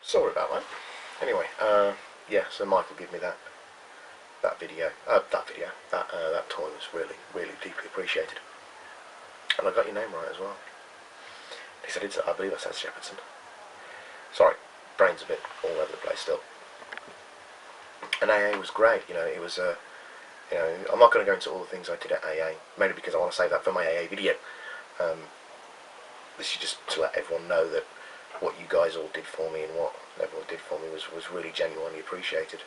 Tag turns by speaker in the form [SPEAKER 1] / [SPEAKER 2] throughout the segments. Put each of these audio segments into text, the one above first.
[SPEAKER 1] Sorry about that. Anyway, yeah, so Michael gave me that that toy was really deeply appreciated, and I got your name right as well. He said I believe I said Shepherdson. Sorry, brain's a bit all over the place still. And AA was great. It was I'm not going to go into all the things I did at AA, mainly because I want to save that for my AA video. This is just to let everyone know that what you guys all did for me and what everyone did for me was really genuinely appreciated.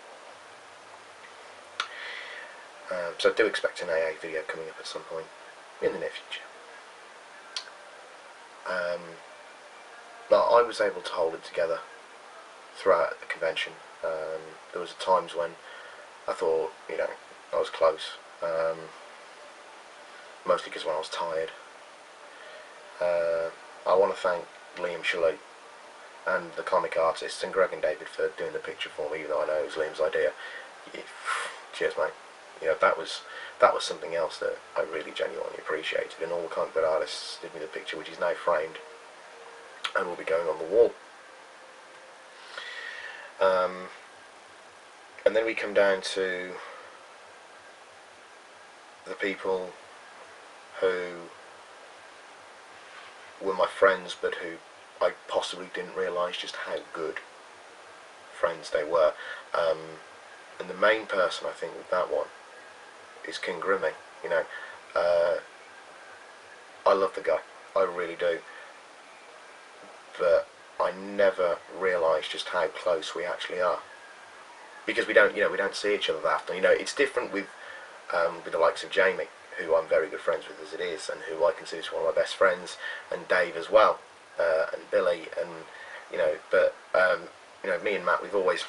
[SPEAKER 1] So do expect an AA video coming up at some point in the near future. But I was able to hold it together throughout the convention. There was times when I thought, I was close, mostly because when I was tired. I want to thank Liam Shalhoub and the comic artists and Greg and David for doing the picture for me, even though I know it was Liam's idea. Cheers, mate. That was something else that I really genuinely appreciated, and all the comic book artists did me the picture, which is now framed and will be going on the wall. And then we come down to the people who were my friends, but who I possibly didn't realise just how good friends they were. And the main person, I think, with that one is King Grimmy. I love the guy, I really do, but I never realised just how close we actually are, because we don't see each other that often. It's different with the likes of Jamie, who I'm very good friends with as it is, and who I consider one of my best friends, and Dave as well, and Billy, and but me and Matt, we've always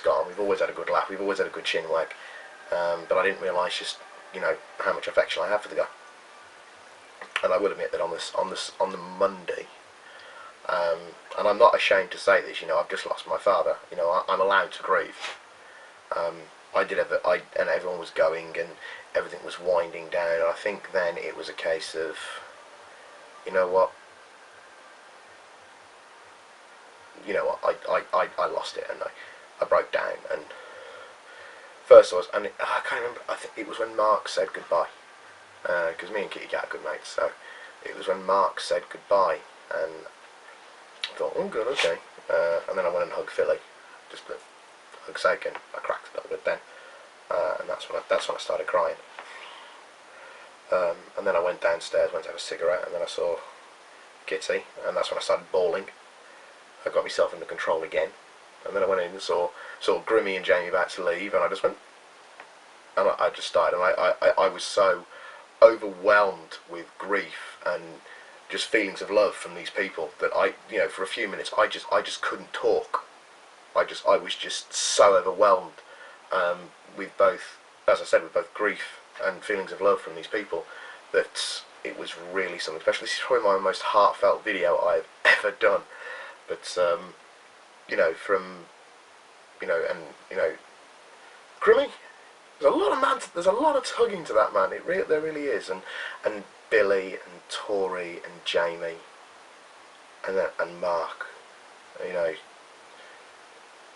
[SPEAKER 1] got on, we've always had a good laugh, we've always had a good chin wag, but I didn't realise just how much affection I have for the guy. And I will admit that on the Monday, and I'm not ashamed to say this, I've just lost my father. I'm allowed to grieve. And everyone was going, and everything was winding down, and I think then it was a case of, I lost it, and I broke down. And first I can't remember, I think it was when Mark said goodbye, because me and Kitty Cat are good mates, so it was when Mark said goodbye, and I thought, oh good, okay, and then I went and hugged Philly, just for hug's sake, and I cracked a little bit then, and that's when I started crying. And then I went downstairs, went to have a cigarette, and then I saw Kitty, and that's when I started bawling. I got myself under control again, and then I went in and saw Grimmy and Jamie about to leave, and I just went, and I just started, and I was so overwhelmed with grief and just feelings of love from these people that for a few minutes I just couldn't talk. I was just so overwhelmed with both, as I said, with both grief and feelings of love from these people, that it was really something special. This is probably my most heartfelt video I've ever done. But Grimmy, there's a lot of tugging to that man. There really is, and Billy and Tori and Jamie and Mark,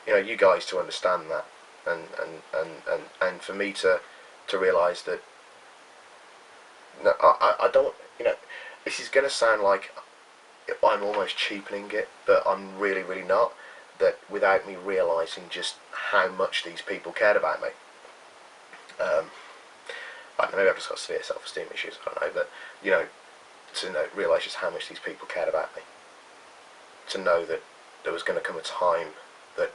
[SPEAKER 1] you guys to understand that, and for me to realise that, no, I don't, this is going to sound like I'm almost cheapening it, but I'm really not, that without me realising just how much these people cared about me. I don't know, maybe I've just got severe self-esteem issues, I don't know, but to realise just how much these people cared about me, to know that there was going to come a time that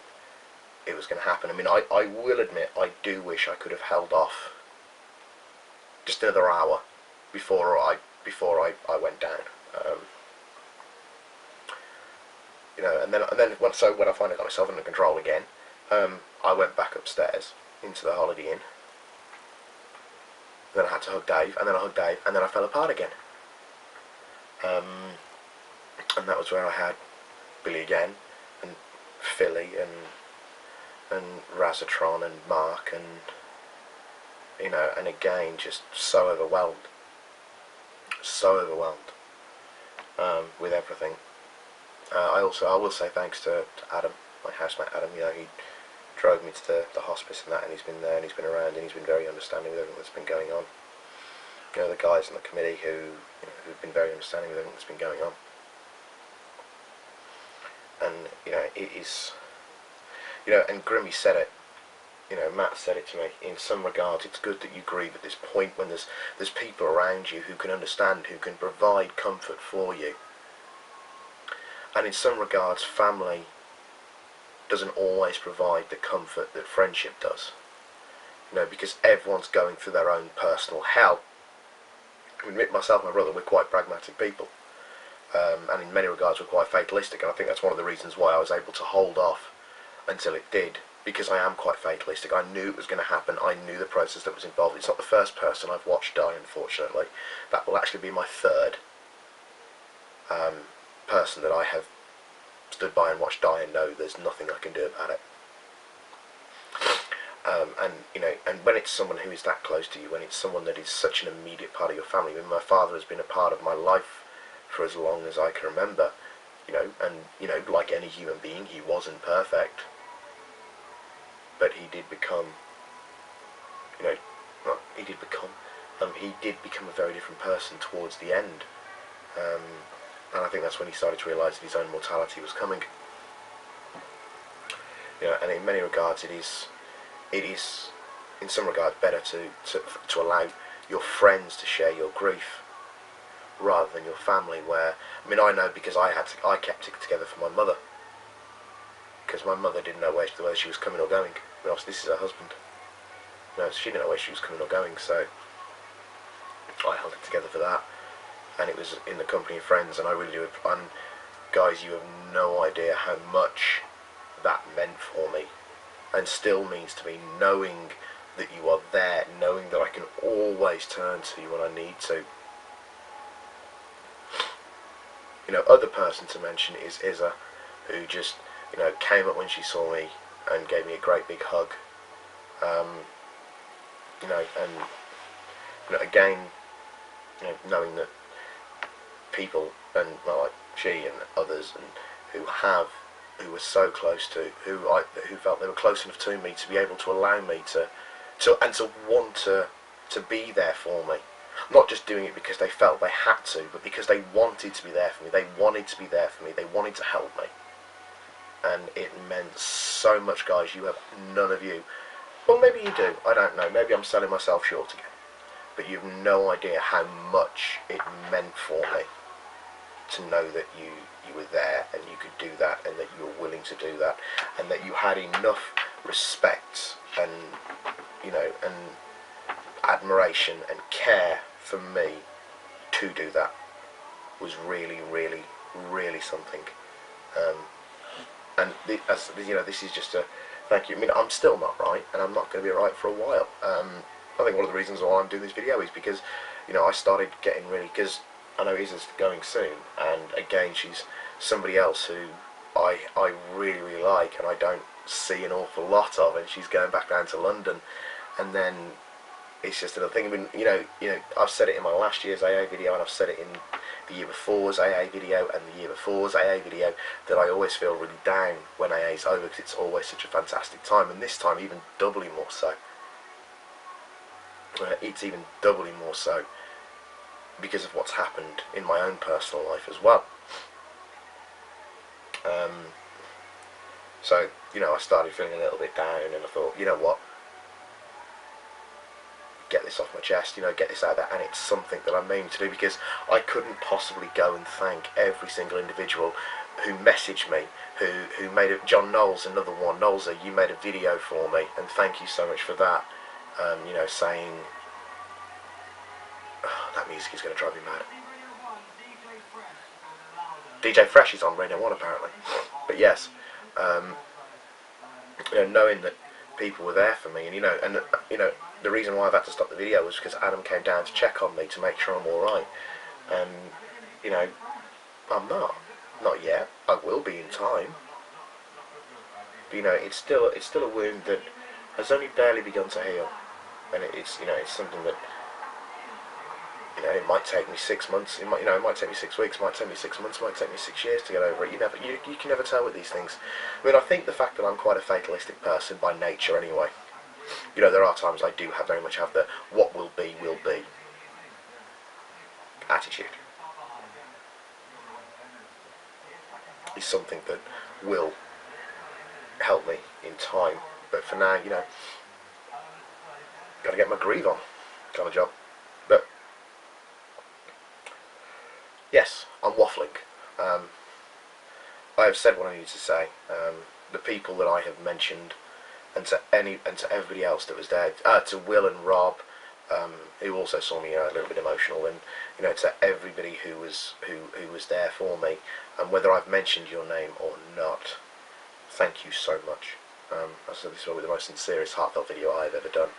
[SPEAKER 1] it was going to happen. I mean, I will admit, I do wish I could have held off just another hour before I went down. And then when I finally got myself under control again, I went back upstairs into the Holiday Inn. Then I had to hug Dave, and then I hugged Dave, and then I fell apart again. And that was where I had Billy again, and Philly, and Razatron, and Mark, and and again, just so overwhelmed with everything. I will say thanks to Adam my housemate Adam, you know, he drove me to the hospice and that, and he's been there and he's been around and he's been very understanding with everything that's been going on. You know, the guys in the committee who've been very understanding with everything that's been going on. And, you know, it is, you know, and Grimmy said it, you know, Matt said it to me, in some regards it's good that you grieve at this point when there's people around you who can understand, who can provide comfort for you. And in some regards, family doesn't always provide the comfort that friendship does. You know, because everyone's going through their own personal hell. I mean, myself and my brother, we're quite pragmatic people. And in many regards we're quite fatalistic, and I think that's one of the reasons why I was able to hold off until it did, because I am quite fatalistic. I knew it was going to happen, I knew the process that was involved. It's not the first person I've watched die, unfortunately. That will actually be my third person that I have stood by and watched die and know there's nothing I can do about it. And you know, and when it's someone who is that close to you, when it's someone that is such an immediate part of your family. I mean, my father has been a part of my life for as long as I can remember, you know, and you know, like any human being, he wasn't perfect, but he did become, you know, he did become a very different person towards the end, and I think that's when he started to realise that his own mortality was coming. You know, and in many regards, it is in some regards better to allow your friends to share your grief rather than your family. Where, I mean, I know because I kept it together for my mother, because my mother didn't know whether she was coming or going. I mean, obviously this is her husband. No, she didn't know where she was coming or going, so I held it together for that, and it was in the company of friends, and I really do. And guys, you have no idea how much that meant for me, and still means to me, knowing that you are there, knowing that I can always turn to you when I need to. You know, other person to mention is Izza, who just, you know, came up when she saw me and gave me a great big hug. You know, and you know, again, you know, knowing that people, and well, like she and others, and who were so close to, who felt they were close enough to me to be able to allow me to want to be there for me. Not just doing it because they felt they had to, but because they wanted to be there for me. They wanted to be there for me. They wanted to help me. And it meant so much, guys. You have none of you. Well, maybe you do. I don't know. Maybe I'm selling myself short again. But you have no idea how much it meant for me to know that you were there and you could do that, and that you were willing to do that, and that you had enough respect and, you know, and admiration and care for me to do that. Was really, really, really something. And as you know, this is just a thank you. I mean, I'm still not right, and I'm not going to be right for a while. I think one of the reasons why I'm doing this video is because, you know, I started getting really, because I know Izza's going soon, and again, she's somebody else who I really, really like, and I don't see an awful lot of, and she's going back down to London, and then it's just another thing. I mean, you know, I've said it in my last year's AA video, and I've said it in the year before's AA video and the year before's AA video, that I always feel really down when AA is over, because it's always such a fantastic time, and this time even doubly more so. It's even doubly more so because of what's happened in my own personal life as well. So, you know, I started feeling a little bit down, and I thought, you know what, get this off my chest, you know, get this out there, and it's something that I'm aiming to do, because I couldn't possibly go and thank every single individual who messaged me, who made it. John Knowles, another one. Knowles, you made a video for me, and thank you so much for that. You know, saying, oh, that music is going to drive me mad. DJ Fresh is on Radio 1 apparently, but yes, you know, knowing that people were there for me, and you know, the reason why I've had to stop the video was because Adam came down to check on me to make sure I'm alright, and you know, I'm not yet. I will be in time, but you know, it's still a wound that has only barely begun to heal, and it's, you know, it's something that, you know, it might take me 6 months. It might, you know, it might take me 6 weeks. It might take me 6 months. It might take me 6 years to get over it. You can never tell with these things. I mean, I think the fact that I'm quite a fatalistic person by nature, anyway. You know, there are times I do very much have the "what will be attitude. Is something that will help me in time, but for now, you know, got to get my groove on, kind of job. But yes, I'm waffling. I have said what I need to say. The people that I have mentioned, and to everybody else that was there, to Will and Rob, who also saw me a little bit emotional, and you know, to everybody who was there for me, and whether I've mentioned your name or not, thank you so much. I said this is probably the most sincerest, heartfelt video I've ever done,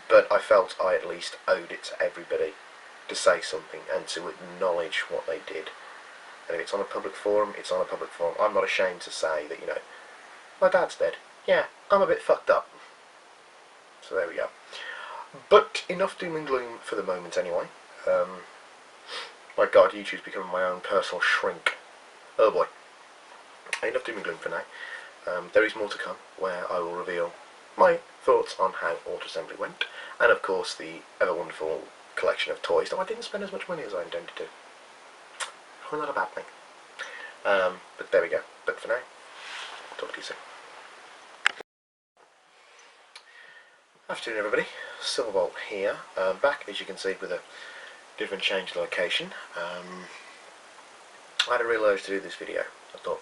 [SPEAKER 1] but I felt I at least owed it to everybody to say something and to acknowledge what they did. And if it's on a public forum, it's on a public forum. I'm not ashamed to say that, you know, my dad's dead. Yeah, I'm a bit fucked up. So there we go. But enough doom and gloom for the moment anyway. My God, YouTube's becoming my own personal shrink. Oh boy. Enough doom and gloom for now. There is more to come, where I will reveal my thoughts on how auto-assembly went, and of course the ever wonderful collection of toys, though I didn't spend as much money as I intended to. Probably not a bad thing. But there we go. But for now, talk to you soon. Afternoon everybody, Silverbolt here, back as you can see with a different change location. I had a real urge to do this video. I thought,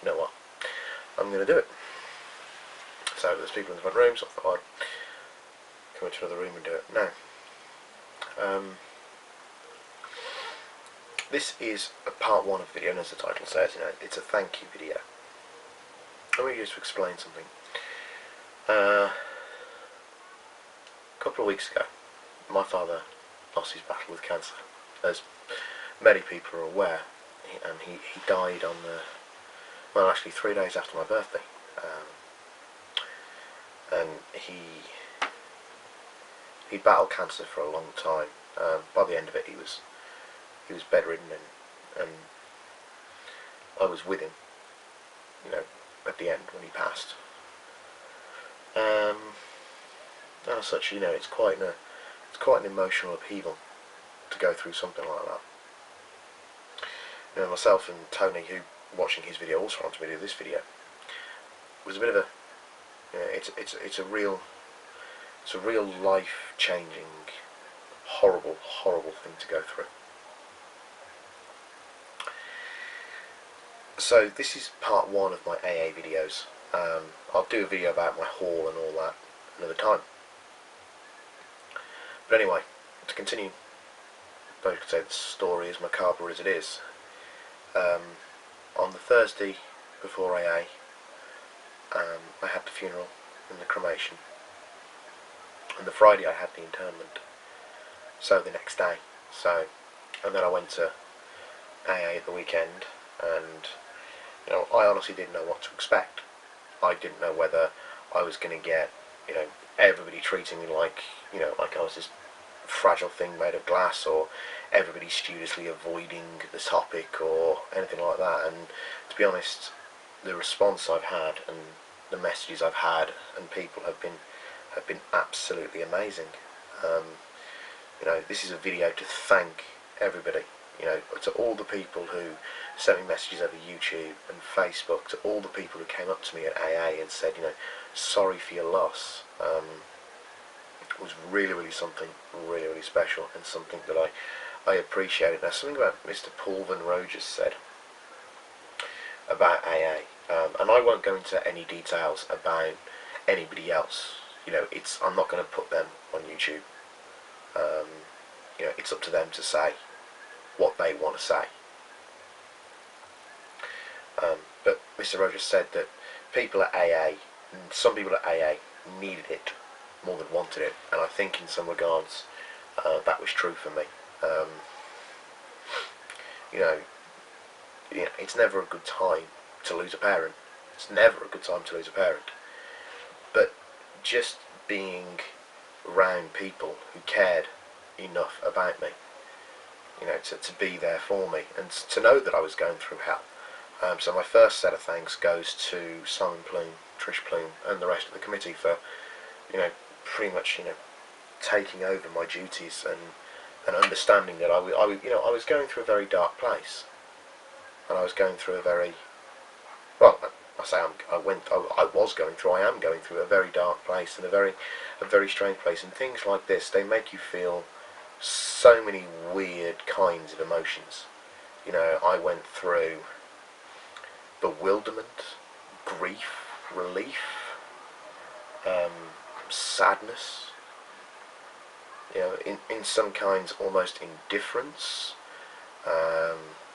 [SPEAKER 1] you know what, I'm going to do it. So there's people in the front room, so I thought I'd come into another room and do it. Now, this is a part 1 of the video, and as the title says, you know, it's a thank you video. I'm going to just explain something. A couple of weeks ago, my father lost his battle with cancer, as many people are aware, and he died on the, well, actually 3 days after my birthday, and he battled cancer for a long time. By the end of it, he was bedridden, and I was with him, you know, at the end when he passed. And as such, you know, it's quite an emotional upheaval to go through something like that. You know, myself and Tony, who watching his video also wanted me to do this video, was a bit of a, you know, it's a real life-changing, horrible thing to go through. So this is part 1 of my AA videos. I'll do a video about my haul and all that another time. But anyway, to continue, I could say the story as macabre as it is. On the Thursday before AA, I had the funeral and the cremation, and the Friday I had the interment. So the next day, and then I went to AA at the weekend, and you know, I honestly didn't know what to expect. I didn't know whether I was going to get, you know, everybody treating me like, you know, like I was this fragile thing made of glass, or everybody studiously avoiding the topic or anything like that. And to be honest, the response I've had and the messages I've had and people have been absolutely amazing. You know, this is a video to thank everybody, you know, to all the people who sent me messages over YouTube and Facebook, to all the people who came up to me at AA and said, you know, sorry for your loss. It was really something really special, and something that I appreciated. Now, something about Mr. Paul Van Rogers said about AA, and I won't go into any details about anybody else. You know, I'm not going to put them on YouTube. You know, it's up to them to say what they want to say. But Mr. Rogers said that people at AA, some people at AA needed it more than wanted it, and I think in some regards that was true for me. You know, it's never a good time to lose a parent. It's never a good time to lose a parent. But just being around people who cared enough about me you know, to be there for me and to know that I was going through hell. So my first set of thanks goes to Simon Plume, Trish Plume, and the rest of the committee for, you know, pretty much, you know, taking over my duties and understanding that I was going through a very dark place, and I was going through a very, well, I am going through a very dark place and a very strange place, and things like this, they make you feel so many weird kinds of emotions. You know, I went through bewilderment, grief, relief, sadness, you know, in some kinds almost indifference,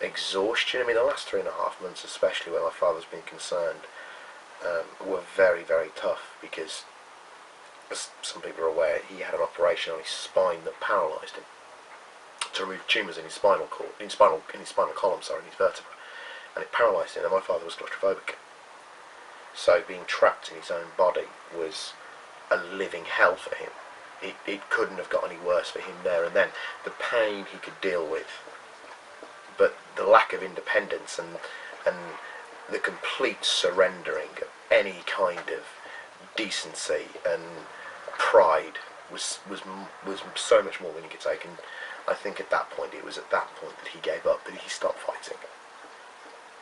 [SPEAKER 1] exhaustion. I mean, the last 3.5 months, especially where my father's been concerned, were very, very tough because, as some people are aware, he had an operation on his spine that paralysed him to remove tumours in his spinal cord, in his spinal column, in his vertebra, and it paralysed him. And my father was claustrophobic, so being trapped in his own body was a living hell for him. It couldn't have got any worse for him there and then. The pain he could deal with, but the lack of independence and the complete surrendering of any kind of decency and pride was so much more than he could take. And I think at that point, it was at that point that he gave up, that he stopped fighting,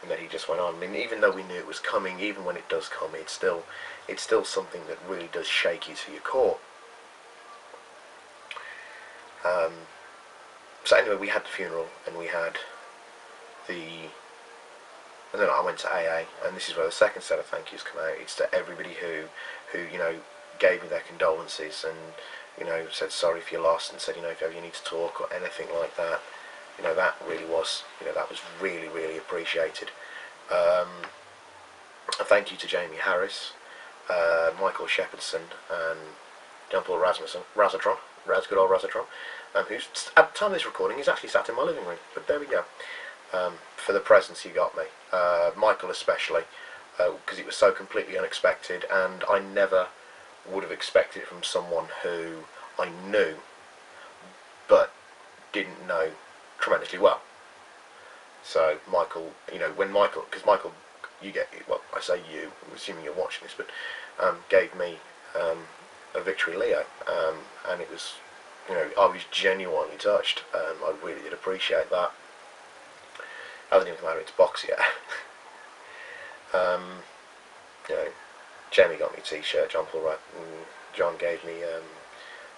[SPEAKER 1] and that he just went on. I mean, even though we knew it was coming, even when it does come, it's still something that really does shake you to your core. So anyway, we had the funeral, and we had and then I went to AA, and this is where the second set of thank yous come out. It's to everybody who you know, gave me their condolences and, you know, said sorry for your loss, and said, you know, if ever you need to talk or anything like that, you know, that really was, you know, that was really, really appreciated. A thank you to Jamie Harris, Michael Shepherdson, and John-Paul Razatron, good old Razatron, who's, at the time of this recording, he's actually sat in my living room, but there we go, for the presents you got me. Michael especially, because it was so completely unexpected, and I never would have expected it from someone who I knew, but didn't know tremendously well. So Michael, you know, when Michael, because Michael, you get, well, I say you, I'm assuming you're watching this, but gave me a Victory Leo, and it was, you know, I was genuinely touched. I really did appreciate that. Hasn't even come out of its box yet. You know, Jamie got me a t-shirt, John gave me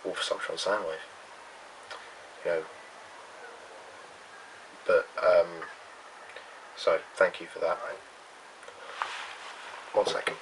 [SPEAKER 1] Wolf Assumption on Soundwave. You know, but so thank you for that. 1 second.